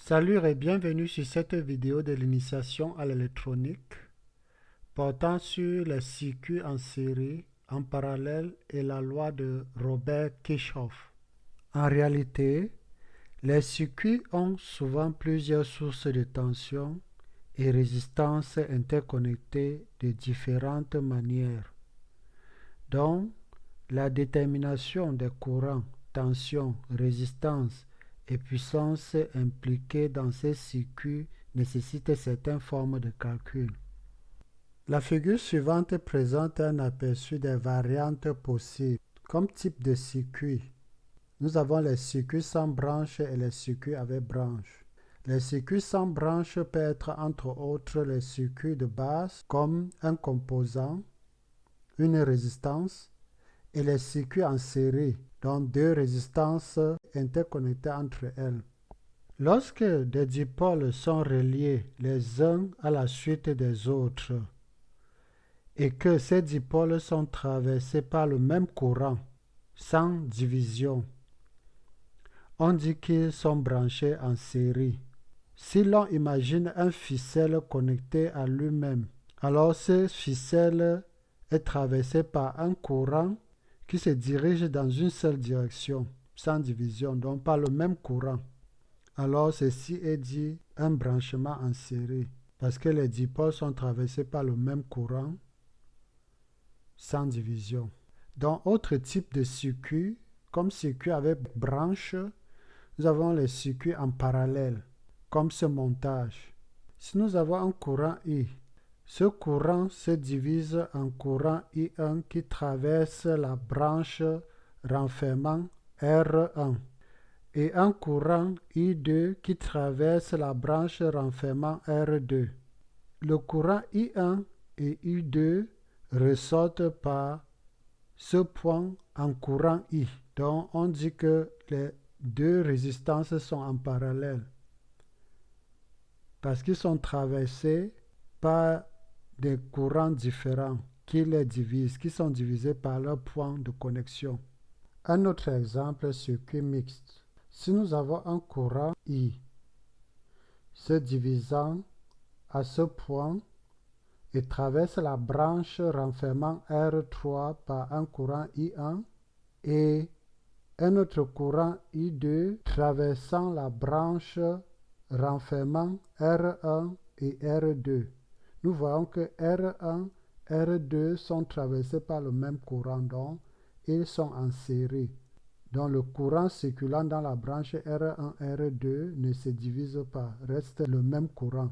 Salut et bienvenue sur cette vidéo de l'initiation à l'électronique portant sur les circuits en série, en parallèle et la loi de Robert Kirchhoff. En réalité, les circuits ont souvent plusieurs sources de tension et résistance interconnectées de différentes manières. Donc, la détermination des courants, tension, résistance et puissance impliquées dans ces circuits nécessite certaines formes de calcul. La figure suivante présente un aperçu des variantes possibles. Comme type de circuit, nous avons les circuits sans branches et les circuits avec branches. Les circuits sans branches peuvent être entre autres les circuits de base comme un composant, une résistance, et les circuits en série, dont deux résistances interconnectées entre elles. Lorsque des dipôles sont reliés les uns à la suite des autres et que ces dipôles sont traversés par le même courant, sans division, on dit qu'ils sont branchés en série. Si l'on imagine un ficelle connecté à lui-même, alors ce ficelle est traversé par un courant qui se dirige dans une seule direction, sans division, donc par le même courant. Alors ceci est dit un branchement en série, parce que les dipôles sont traversés par le même courant, sans division. Dans autre type de circuit, comme circuit avec branches, nous avons les circuits en parallèle, comme ce montage. Si nous avons un courant I, ce courant se divise en courant I1 qui traverse la branche renfermant R1 et un courant I2 qui traverse la branche renfermant R2. Le courant I1 et I2 ressortent par ce point en courant I. Donc on dit que les deux résistances sont en parallèle parce qu'ils sont traversés par des courants différents qui les divisent, qui sont divisés par leur point de connexion. Un autre exemple, circuit mixte. Si nous avons un courant I se divisant à ce point et traverse la branche renfermant R3 par un courant I1 et un autre courant I2 traversant la branche renfermant R1 et R2. Nous voyons que R1 et R2 sont traversés par le même courant, donc ils sont en série. Donc le courant circulant dans la branche R1 R2 ne se divise pas, reste le même courant.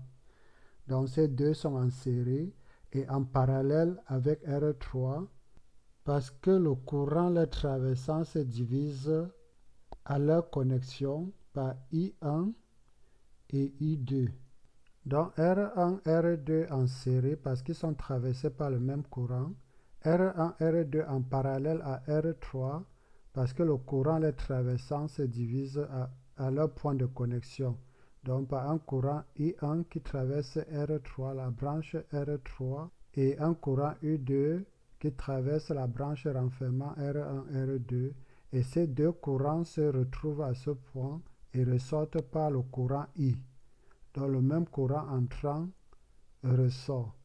Donc ces deux sont en série et en parallèle avec R3 parce que le courant les traversant se divise à leur connexion par I1 et I2. Donc R1 R2 en série parce qu'ils sont traversés par le même courant. R1 R2 en parallèle à R3 parce que le courant les traversant se divise à leur point de connexion. Donc par un courant I1 qui traverse R3, la branche R3, et un courant I2 qui traverse la branche renfermant R1 R2. Et ces deux courants se retrouvent à ce point et ressortent par le courant I. Donc le même courant entrant ressort.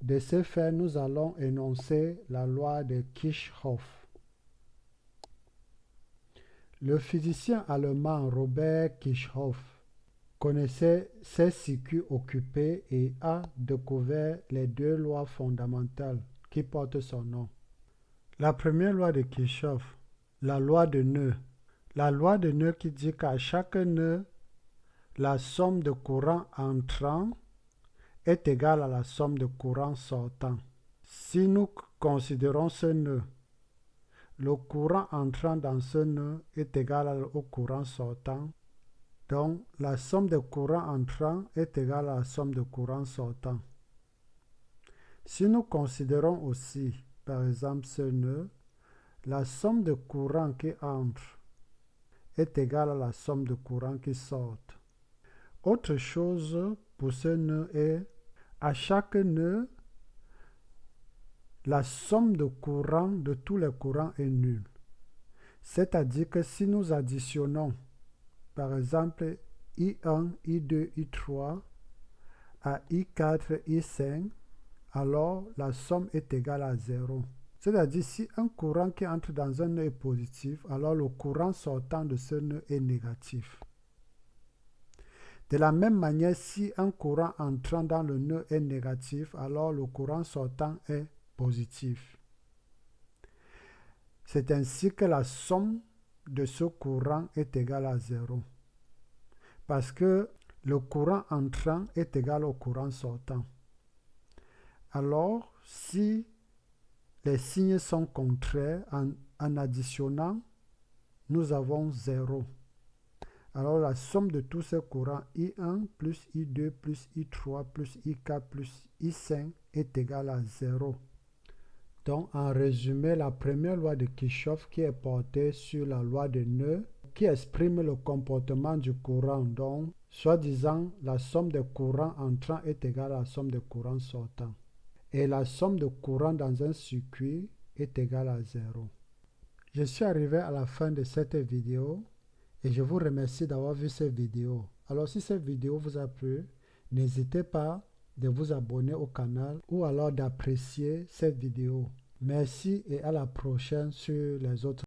De ce fait, nous allons énoncer la loi de Kirchhoff. Le physicien allemand Robert Kirchhoff connaissait ces circuits occupés et a découvert les deux lois fondamentales qui portent son nom. La première loi de Kirchhoff, la loi de nœuds. La loi de nœuds qui dit qu'à chaque nœud, la somme de courant entrant est égale à la somme de courant sortant. Si nous considérons ce nœud, le courant entrant dans ce nœud est égal au courant sortant. Donc, la somme de courant entrant est égale à la somme de courant sortant. Si nous considérons aussi, par exemple, ce nœud, la somme de courant qui entre est égale à la somme de courant qui sort. Autre chose pour ce nœud est, à chaque nœud, la somme de courant de tous les courants est nulle. C'est-à-dire que si nous additionnons, par exemple, I1, I2, I3 à I4, I5, alors la somme est égale à 0. C'est-à-dire, si un courant qui entre dans un nœud est positif, alors le courant sortant de ce nœud est négatif. De la même manière, si un courant entrant dans le nœud est négatif, alors le courant sortant est positif. C'est ainsi que la somme de ce courant est égale à 0. Parce que le courant entrant est égal au courant sortant. Alors, si les signes sont contraires, en additionnant, nous avons 0. Alors la somme de tous ces courants I1 plus I2 plus I3 plus I4 plus I5 est égale à 0. Donc en résumé, la première loi de Kirchhoff qui est portée sur la loi de nœud qui exprime le comportement du courant. Donc, soi-disant, la somme des courants entrants est égale à la somme des courants sortants. Et la somme de courants dans un circuit est égale à 0. Je suis arrivé à la fin de cette vidéo et je vous remercie d'avoir vu cette vidéo. Alors si cette vidéo vous a plu, n'hésitez pas de vous abonner au canal ou alors d'apprécier cette vidéo. Merci et à la prochaine sur les autres